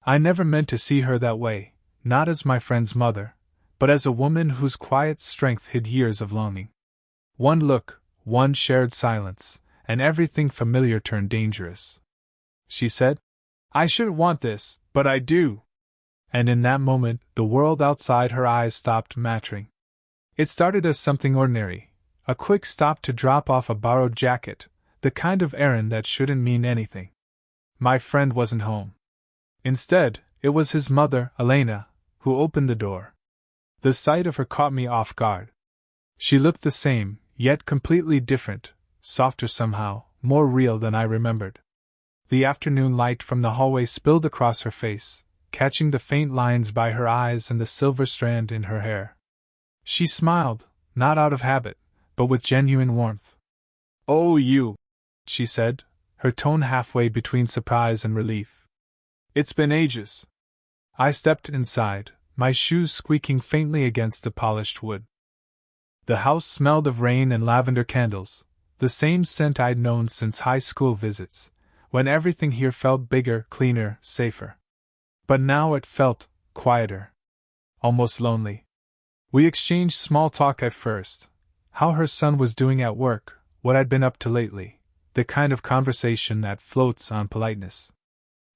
I never meant to see her that way, not as my friend's mother, but as a woman whose quiet strength hid years of longing. One look, one shared silence, and everything familiar turned dangerous. She said, "I shouldn't want this, but I do." And in that moment, the world outside her eyes stopped mattering. It started as something ordinary, a quick stop to drop off a borrowed jacket, the kind of errand that shouldn't mean anything. My friend wasn't home. Instead, it was his mother, Elena, who opened the door. The sight of her caught me off guard. She looked the same, yet completely different, softer somehow, more real than I remembered. The afternoon light from the hallway spilled across her face, catching the faint lines by her eyes and the silver strand in her hair. She smiled, not out of habit, but with genuine warmth. "Oh, you," she said, her tone halfway between surprise and relief. "It's been ages." I stepped inside, my shoes squeaking faintly against the polished wood. The house smelled of rain and lavender candles, the same scent I'd known since high school visits, when everything here felt bigger, cleaner, safer. But now it felt quieter. Almost lonely. We exchanged small talk at first. How her son was doing at work, what I'd been up to lately, the kind of conversation that floats on politeness.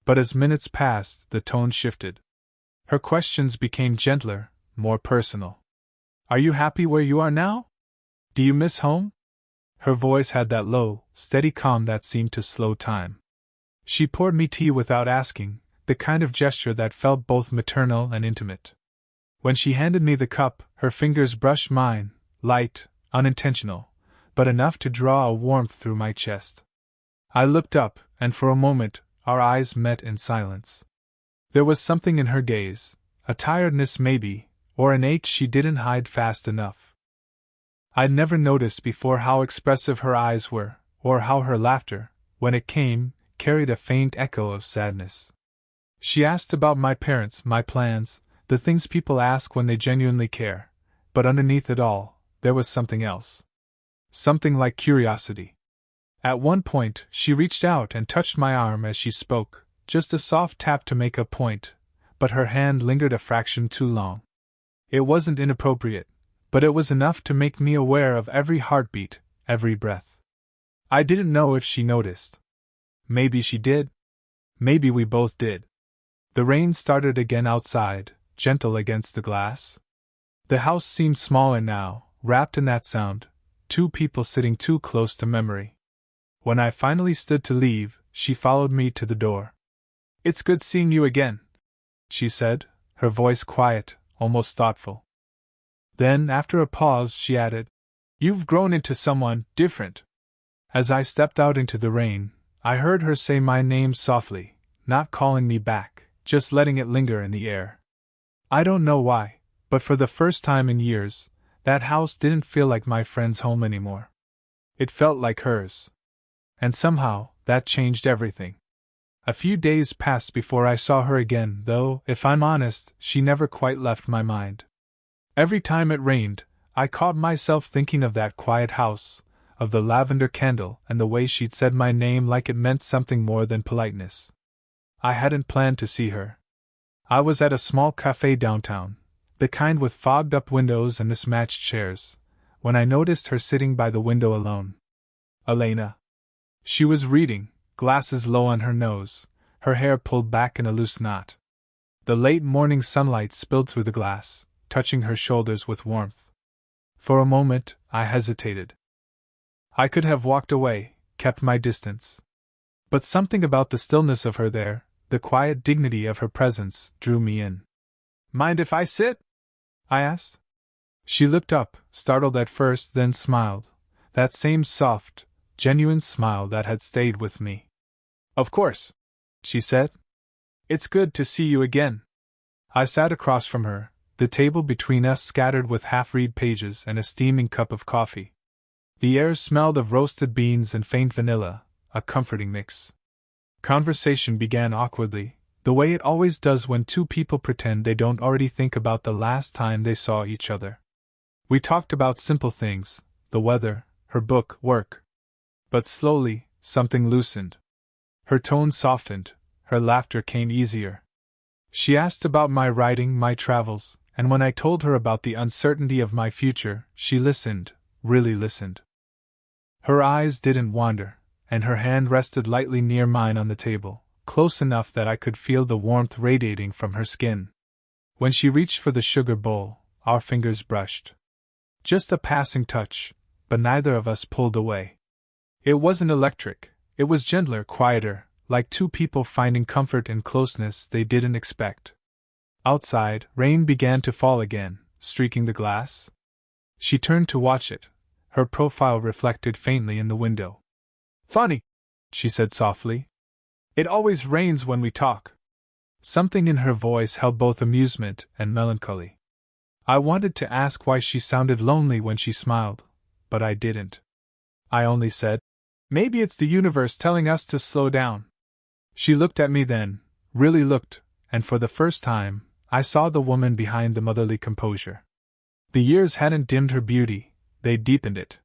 But as minutes passed, the tone shifted. Her questions became gentler, more personal. "Are you happy where you are now? Do you miss home?" Her voice had that low, steady calm that seemed to slow time. She poured me tea without asking, the kind of gesture that felt both maternal and intimate. When she handed me the cup, her fingers brushed mine, light, unintentional, but enough to draw a warmth through my chest. I looked up, and for a moment, our eyes met in silence. There was something in her gaze, a tiredness maybe, or an ache she didn't hide fast enough. I'd never noticed before how expressive her eyes were, or how her laughter, when it came, carried a faint echo of sadness. She asked about my parents, my plans, the things people ask when they genuinely care, but underneath it all, there was something else. Something like curiosity. At one point, she reached out and touched my arm as she spoke, just a soft tap to make a point, but her hand lingered a fraction too long. It wasn't inappropriate, but it was enough to make me aware of every heartbeat, every breath. I didn't know if she noticed. Maybe she did. Maybe we both did. The rain started again outside, gentle against the glass. The house seemed smaller now, wrapped in that sound, two people sitting too close to memory. When I finally stood to leave, she followed me to the door. "It's good seeing you again," she said, her voice quiet, almost thoughtful. Then, after a pause, she added, "You've grown into someone different." As I stepped out into the rain, I heard her say my name softly, not calling me back, just letting it linger in the air. I don't know why, but for the first time in years, that house didn't feel like my friend's home anymore. It felt like hers. And somehow, that changed everything. A few days passed before I saw her again, though, if I'm honest, she never quite left my mind. Every time it rained, I caught myself thinking of that quiet house, of the lavender candle and the way she'd said my name like it meant something more than politeness. I hadn't planned to see her. I was at a small cafe downtown, the kind with fogged-up windows and mismatched chairs, when I noticed her sitting by the window alone. Elena. She was reading, glasses low on her nose, her hair pulled back in a loose knot. The late morning sunlight spilled through the glass, touching her shoulders with warmth. For a moment, I hesitated. I could have walked away, kept my distance. But something about the stillness of her there, the quiet dignity of her presence, drew me in. "Mind if I sit?" I asked. She looked up, startled at first, then smiled, that same soft, genuine smile that had stayed with me. "Of course," she said. "It's good to see you again." I sat across from her, the table between us scattered with half-read pages and a steaming cup of coffee. The air smelled of roasted beans and faint vanilla, a comforting mix. Conversation began awkwardly, the way it always does when two people pretend they don't already think about the last time they saw each other. We talked about simple things, the weather, her book, work. But slowly, something loosened. Her tone softened, her laughter came easier. She asked about my writing, my travels, and when I told her about the uncertainty of my future, she listened, really listened. Her eyes didn't wander, and her hand rested lightly near mine on the table, close enough that I could feel the warmth radiating from her skin. When she reached for the sugar bowl, our fingers brushed. Just a passing touch, but neither of us pulled away. It wasn't electric, it was gentler, quieter, like two people finding comfort in closeness they didn't expect. Outside, rain began to fall again, streaking the glass. She turned to watch it, her profile reflected faintly in the window. "Funny," she said softly. "It always rains when we talk." Something in her voice held both amusement and melancholy. I wanted to ask why she sounded lonely when she smiled, but I didn't. I only said, "Maybe it's the universe telling us to slow down." She looked at me then, really looked, and for the first time, I saw the woman behind the motherly composure. The years hadn't dimmed her beauty, they deepened it.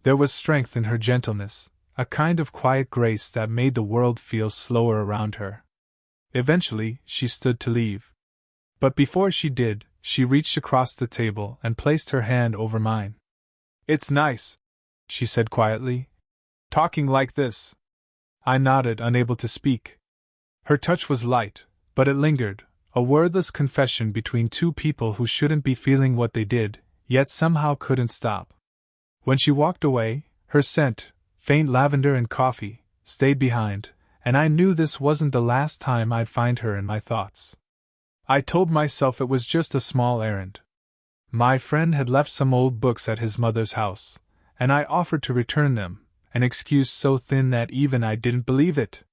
There was strength in her gentleness, a kind of quiet grace that made the world feel slower around her. Eventually, she stood to leave. But before she did, she reached across the table and placed her hand over mine. "It's nice," she said quietly, "talking like this." I nodded, unable to speak. Her touch was light, but it lingered, a wordless confession between two people who shouldn't be feeling what they did, yet somehow couldn't stop. When she walked away, her scent, faint lavender and coffee, stayed behind, and I knew this wasn't the last time I'd find her in my thoughts. I told myself it was just a small errand. My friend had left some old books at his mother's house, and I offered to return them, an excuse so thin that even I didn't believe it.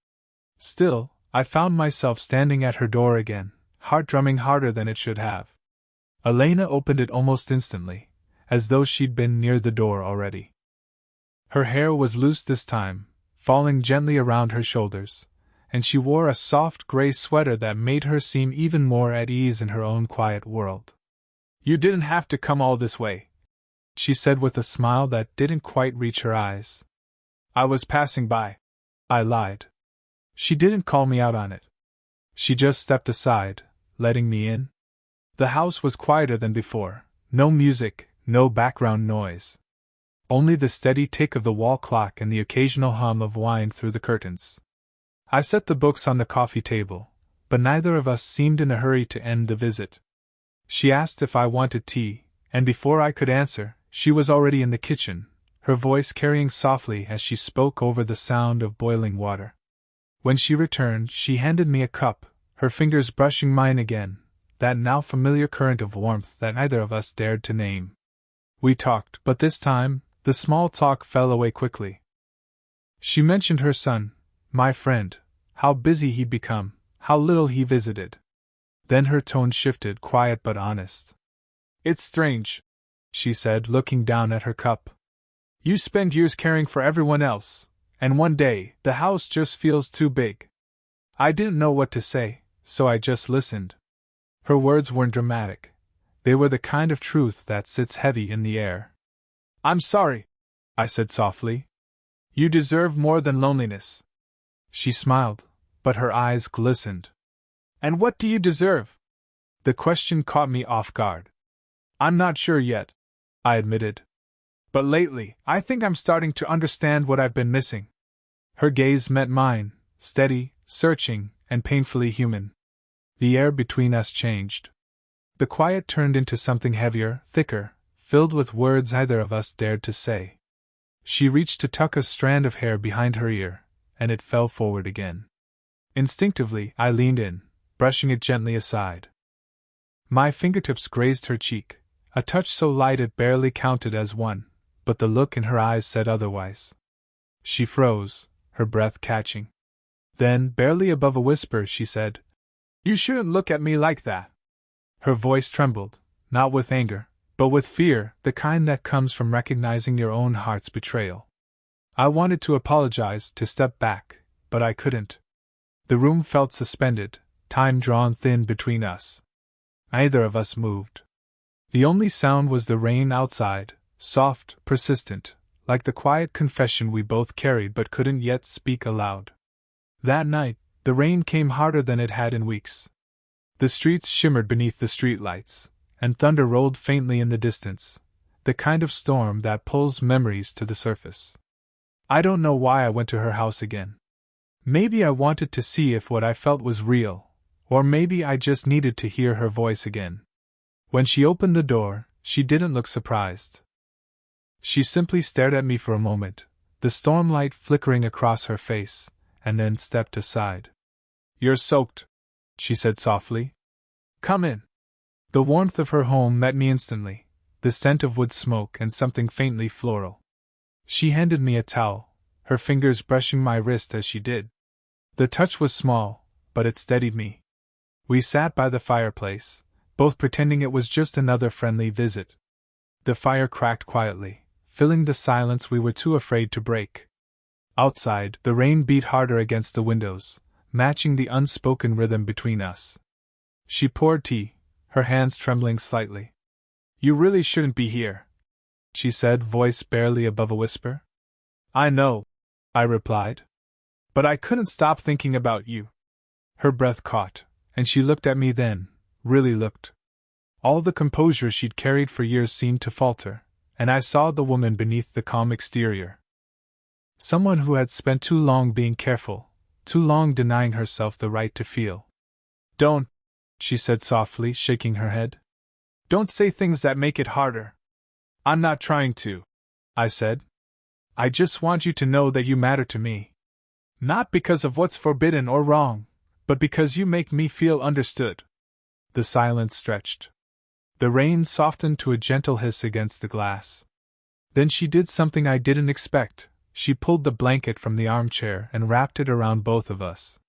Still, I found myself standing at her door again, heart drumming harder than it should have. Elena opened it almost instantly, as though she'd been near the door already. Her hair was loose this time, falling gently around her shoulders, and she wore a soft gray sweater that made her seem even more at ease in her own quiet world. "You didn't have to come all this way," she said with a smile that didn't quite reach her eyes. "I was passing by." I lied. She didn't call me out on it. She just stepped aside, letting me in. The house was quieter than before, no music, no background noise. Only the steady tick of the wall clock and the occasional hum of wine through the curtains. I set the books on the coffee table, but neither of us seemed in a hurry to end the visit. She asked if I wanted tea, and before I could answer, she was already in the kitchen, her voice carrying softly as she spoke over the sound of boiling water. When she returned, she handed me a cup, her fingers brushing mine again, that now familiar current of warmth that neither of us dared to name. We talked, but this time, the small talk fell away quickly. She mentioned her son, my friend, how busy he'd become, how little he visited. Then her tone shifted, quiet but honest. "It's strange," she said, looking down at her cup. "You spend years caring for everyone else, and one day, the house just feels too big." I didn't know what to say, so I just listened. Her words weren't dramatic. They were the kind of truth that sits heavy in the air. "I'm sorry," I said softly. "You deserve more than loneliness." She smiled, but her eyes glistened. "And what do you deserve?" The question caught me off guard. "I'm not sure yet," I admitted. "But lately, I think I'm starting to understand what I've been missing." Her gaze met mine, steady, searching, and painfully human. The air between us changed. The quiet turned into something heavier, thicker, filled with words neither of us dared to say. She reached to tuck a strand of hair behind her ear, and it fell forward again. Instinctively, I leaned in, brushing it gently aside. My fingertips grazed her cheek, a touch so light it barely counted as one, but the look in her eyes said otherwise. She froze, her breath catching. Then, barely above a whisper, she said, "You shouldn't look at me like that." Her voice trembled, not with anger, but with fear, the kind that comes from recognizing your own heart's betrayal. I wanted to apologize, to step back, but I couldn't. The room felt suspended, time drawn thin between us. Neither of us moved. The only sound was the rain outside, soft, persistent, like the quiet confession we both carried but couldn't yet speak aloud. That night, the rain came harder than it had in weeks. The streets shimmered beneath the streetlights, and thunder rolled faintly in the distance, the kind of storm that pulls memories to the surface. I don't know why I went to her house again. Maybe I wanted to see if what I felt was real, or maybe I just needed to hear her voice again. When she opened the door, she didn't look surprised. She simply stared at me for a moment, the stormlight flickering across her face, and then stepped aside. "You're soaked," she said softly. "Come in." The warmth of her home met me instantly, the scent of wood smoke and something faintly floral. She handed me a towel, her fingers brushing my wrist as she did. The touch was small, but it steadied me. We sat by the fireplace, both pretending it was just another friendly visit. The fire cracked quietly, filling the silence we were too afraid to break. Outside, the rain beat harder against the windows, matching the unspoken rhythm between us. She poured tea, her hands trembling slightly. "You really shouldn't be here," she said, voice barely above a whisper. "I know," I replied. "But I couldn't stop thinking about you." Her breath caught, and she looked at me then, really looked. All the composure she'd carried for years seemed to falter, and I saw the woman beneath the calm exterior. Someone who had spent too long being careful, too long denying herself the right to feel. "Don't," she said softly, shaking her head. "Don't say things that make it harder." "I'm not trying to," I said. "I just want you to know that you matter to me. Not because of what's forbidden or wrong, but because you make me feel understood." The silence stretched. The rain softened to a gentle hiss against the glass. Then she did something I didn't expect. She pulled the blanket from the armchair and wrapped it around both of us.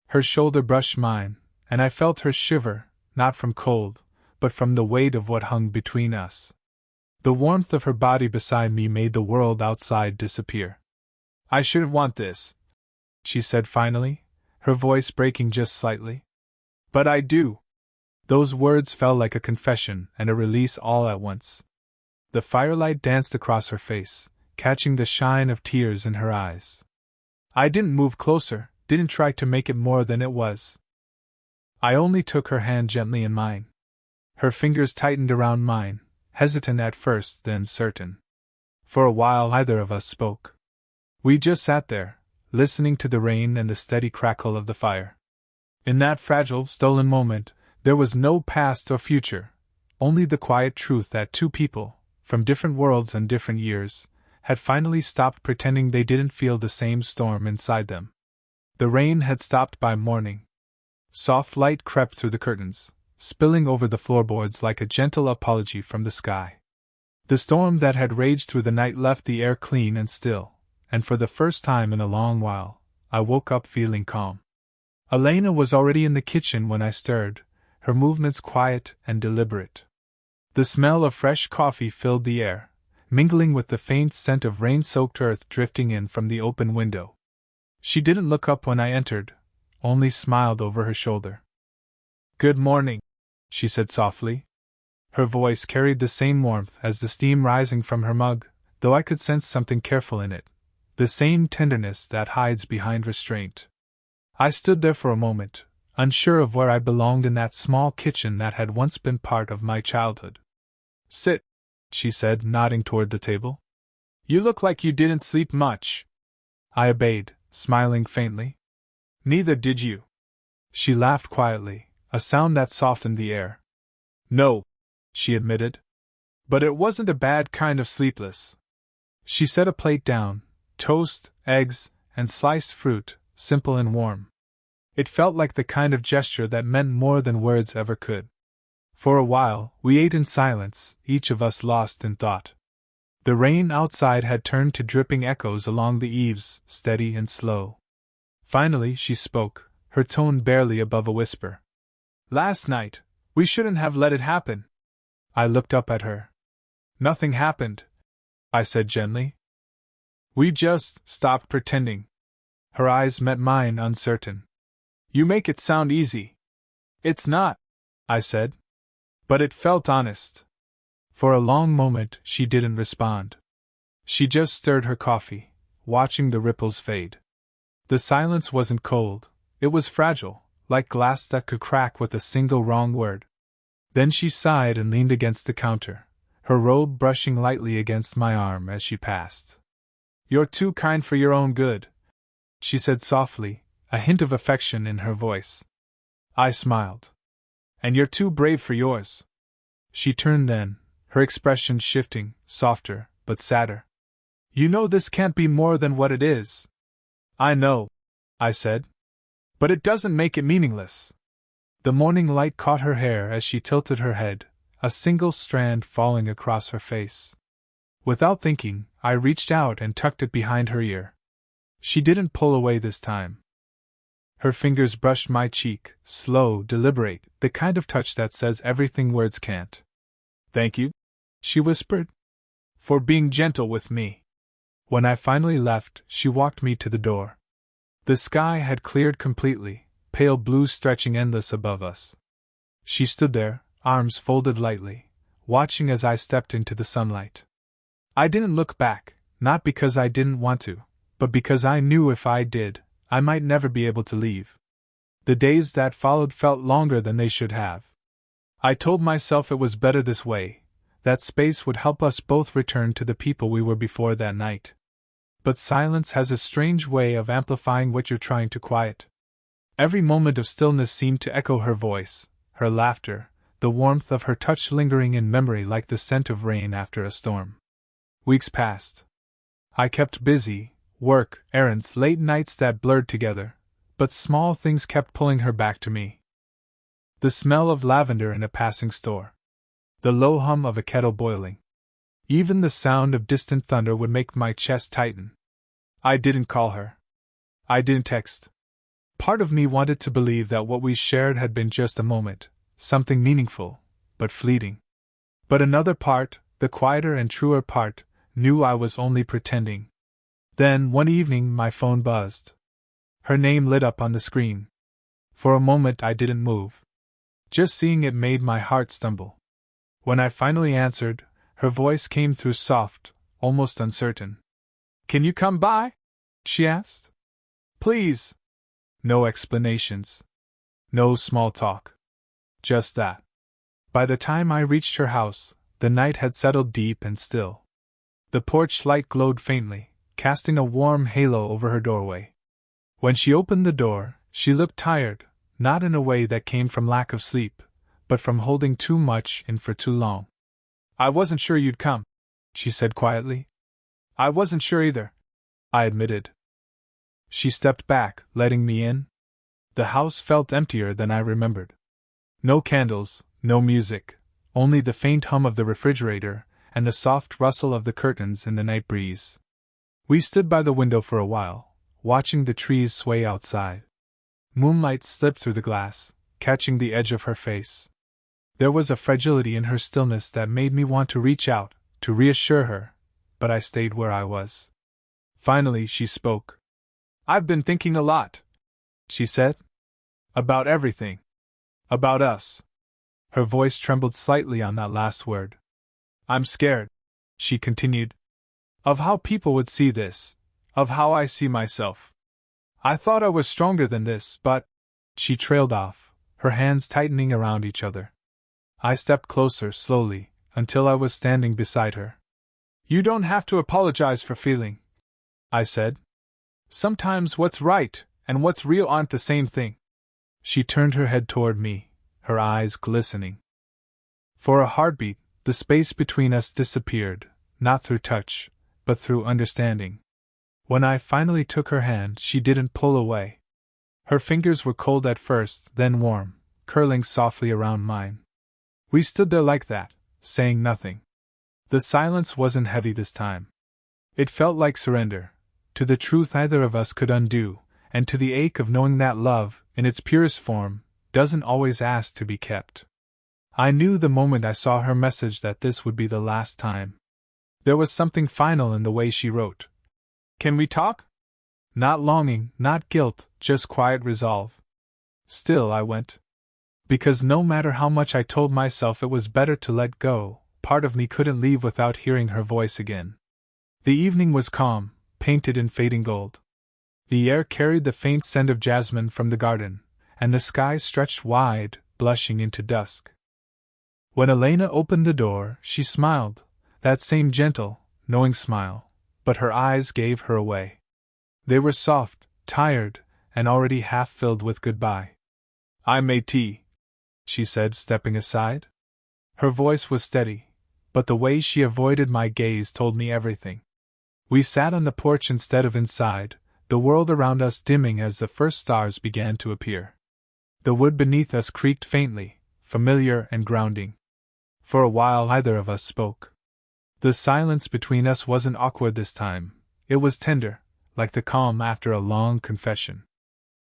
Her shoulder brushed mine, and I felt her shiver, not from cold, but from the weight of what hung between us. The warmth of her body beside me made the world outside disappear. "I shouldn't want this," she said finally, her voice breaking just slightly. "But I do." Those words fell like a confession and a release all at once. The firelight danced across her face, catching the shine of tears in her eyes. I didn't move closer, didn't try to make it more than it was. I only took her hand gently in mine. Her fingers tightened around mine, hesitant at first, then certain. For a while neither of us spoke. We just sat there, listening to the rain and the steady crackle of the fire. In that fragile, stolen moment, there was no past or future, only the quiet truth that two people, from different worlds and different years, had finally stopped pretending they didn't feel the same storm inside them. The rain had stopped by morning. Soft light crept through the curtains, spilling over the floorboards like a gentle apology from the sky. The storm that had raged through the night left the air clean and still, and for the first time in a long while, I woke up feeling calm. Elena was already in the kitchen when I stirred, her movements quiet and deliberate. The smell of fresh coffee filled the air, mingling with the faint scent of rain-soaked earth drifting in from the open window. She didn't look up when I entered, only smiled over her shoulder. "Good morning," she said softly. Her voice carried the same warmth as the steam rising from her mug, though I could sense something careful in it, the same tenderness that hides behind restraint. I stood there for a moment, unsure of where I belonged in that small kitchen that had once been part of my childhood. "Sit," she said, nodding toward the table. "You look like you didn't sleep much." I obeyed, smiling faintly. "Neither did you." She laughed quietly, a sound that softened the air. "No," she admitted. "But it wasn't a bad kind of sleepless." She set a plate down, toast, eggs, and sliced fruit, simple and warm. It felt like the kind of gesture that meant more than words ever could. For a while, we ate in silence, each of us lost in thought. The rain outside had turned to dripping echoes along the eaves, steady and slow. Finally, she spoke, her tone barely above a whisper. "Last night, we shouldn't have let it happen." I looked up at her. "Nothing happened," I said gently. "We just stopped pretending." Her eyes met mine, uncertain. "You make it sound easy." "It's not," I said. "But it felt honest." For a long moment, she didn't respond. She just stirred her coffee, watching the ripples fade. The silence wasn't cold, it was fragile, like glass that could crack with a single wrong word. Then she sighed and leaned against the counter, her robe brushing lightly against my arm as she passed. "You're too kind for your own good," she said softly, a hint of affection in her voice. I smiled. "And you're too brave for yours." She turned then, her expression shifting, softer, but sadder. "You know this can't be more than what it is." "I know," I said. "But it doesn't make it meaningless." The morning light caught her hair as she tilted her head, a single strand falling across her face. Without thinking, I reached out and tucked it behind her ear. She didn't pull away this time. Her fingers brushed my cheek, slow, deliberate, the kind of touch that says everything words can't. "Thank you," she whispered, "for being gentle with me." When I finally left, she walked me to the door. The sky had cleared completely, pale blue stretching endless above us. She stood there, arms folded lightly, watching as I stepped into the sunlight. I didn't look back, not because I didn't want to, but because I knew if I did, I might never be able to leave. The days that followed felt longer than they should have. I told myself it was better this way, that space would help us both return to the people we were before that night. But silence has a strange way of amplifying what you're trying to quiet. Every moment of stillness seemed to echo her voice, her laughter, the warmth of her touch lingering in memory like the scent of rain after a storm. Weeks passed. I kept busy, work, errands, late nights that blurred together, but small things kept pulling her back to me. The smell of lavender in a passing store. The low hum of a kettle boiling. Even the sound of distant thunder would make my chest tighten. I didn't call her. I didn't text. Part of me wanted to believe that what we shared had been just a moment, something meaningful, but fleeting. But another part, the quieter and truer part, knew I was only pretending. Then, one evening, my phone buzzed. Her name lit up on the screen. For a moment I didn't move. Just seeing it made my heart stumble. When I finally answered, her voice came through soft, almost uncertain. "Can you come by?" she asked. "Please." No explanations. No small talk. Just that. By the time I reached her house, the night had settled deep and still. The porch light glowed faintly, casting a warm halo over her doorway. When she opened the door, she looked tired, not in a way that came from lack of sleep, but from holding too much in for too long. "I wasn't sure you'd come," she said quietly. "I wasn't sure either," I admitted. She stepped back, letting me in. The house felt emptier than I remembered. No candles, no music, only the faint hum of the refrigerator and the soft rustle of the curtains in the night breeze. We stood by the window for a while, watching the trees sway outside. Moonlight slipped through the glass, catching the edge of her face. There was a fragility in her stillness that made me want to reach out, to reassure her, but I stayed where I was. Finally, she spoke. "I've been thinking a lot," she said. "About everything. About us." Her voice trembled slightly on that last word. "I'm scared," she continued, "of how people would see this, of how I see myself. I thought I was stronger than this, but—" She trailed off, her hands tightening around each other. I stepped closer, slowly, until I was standing beside her. "You don't have to apologize for feeling," I said. "Sometimes what's right and what's real aren't the same thing." She turned her head toward me, her eyes glistening. For a heartbeat, the space between us disappeared, not through touch, but through understanding. When I finally took her hand, she didn't pull away. Her fingers were cold at first, then warm, curling softly around mine. We stood there like that, saying nothing. The silence wasn't heavy this time. It felt like surrender, to the truth neither of us could undo, and to the ache of knowing that love, in its purest form, doesn't always ask to be kept. I knew the moment I saw her message that this would be the last time. There was something final in the way she wrote. "Can we talk?" Not longing, not guilt, just quiet resolve. Still I went. Because no matter how much I told myself it was better to let go, part of me couldn't leave without hearing her voice again. The evening was calm, painted in fading gold. The air carried the faint scent of jasmine from the garden, and the sky stretched wide, blushing into dusk. When Elena opened the door, she smiled, that same gentle, knowing smile, but her eyes gave her away. They were soft, tired, and already half filled with goodbye. "I made tea," she said, stepping aside. Her voice was steady, but the way she avoided my gaze told me everything. We sat on the porch instead of inside, the world around us dimming as the first stars began to appear. The wood beneath us creaked faintly, familiar and grounding. For a while neither of us spoke. The silence between us wasn't awkward this time, it was tender, like the calm after a long confession.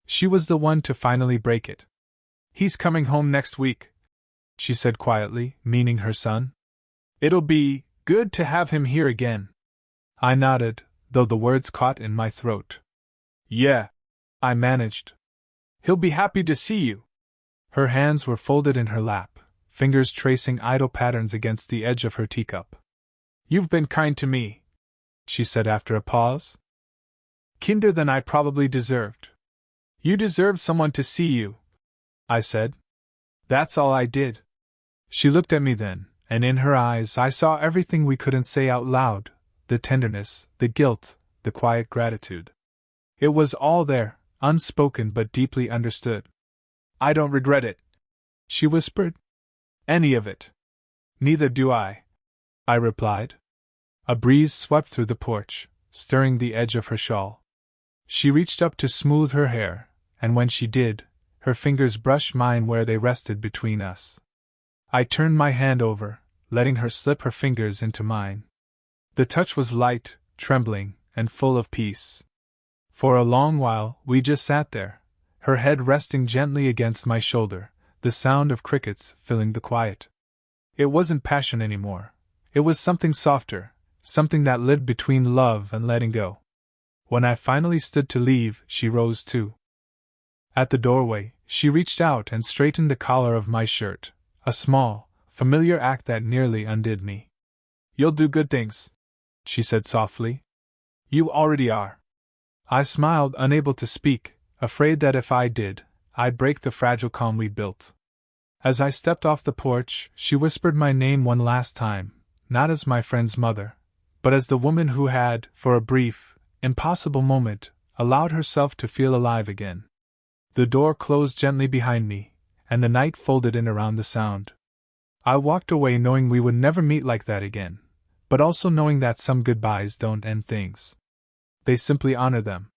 She was the one to finally break it. "He's coming home next week," she said quietly, meaning her son. "It'll be good to have him here again." I nodded, though the words caught in my throat. "Yeah," I managed. "He'll be happy to see you." Her hands were folded in her lap, fingers tracing idle patterns against the edge of her teacup. "You've been kind to me," she said after a pause. "Kinder than I probably deserved." "You deserved someone to see you," I said. "That's all I did." She looked at me then, and in her eyes I saw everything we couldn't say out loud, the tenderness, the guilt, the quiet gratitude. It was all there, unspoken but deeply understood. "I don't regret it," she whispered. "Any of it." "Neither do I," I replied. A breeze swept through the porch, stirring the edge of her shawl. She reached up to smooth her hair, and when she did, her fingers brushed mine where they rested between us. I turned my hand over, letting her slip her fingers into mine. The touch was light, trembling, and full of peace. For a long while, we just sat there, her head resting gently against my shoulder, the sound of crickets filling the quiet. It wasn't passion anymore. It was something softer, something that lived between love and letting go. When I finally stood to leave, she rose too. At the doorway, she reached out and straightened the collar of my shirt, a small, familiar act that nearly undid me. "You'll do good things," she said softly. "You already are." I smiled, unable to speak, afraid that if I did, I'd break the fragile calm we'd built. As I stepped off the porch, she whispered my name one last time, not as my friend's mother, but as the woman who had, for a brief, impossible moment, allowed herself to feel alive again. The door closed gently behind me, and the night folded in around the sound. I walked away knowing we would never meet like that again, but also knowing that some goodbyes don't end things. They simply honor them.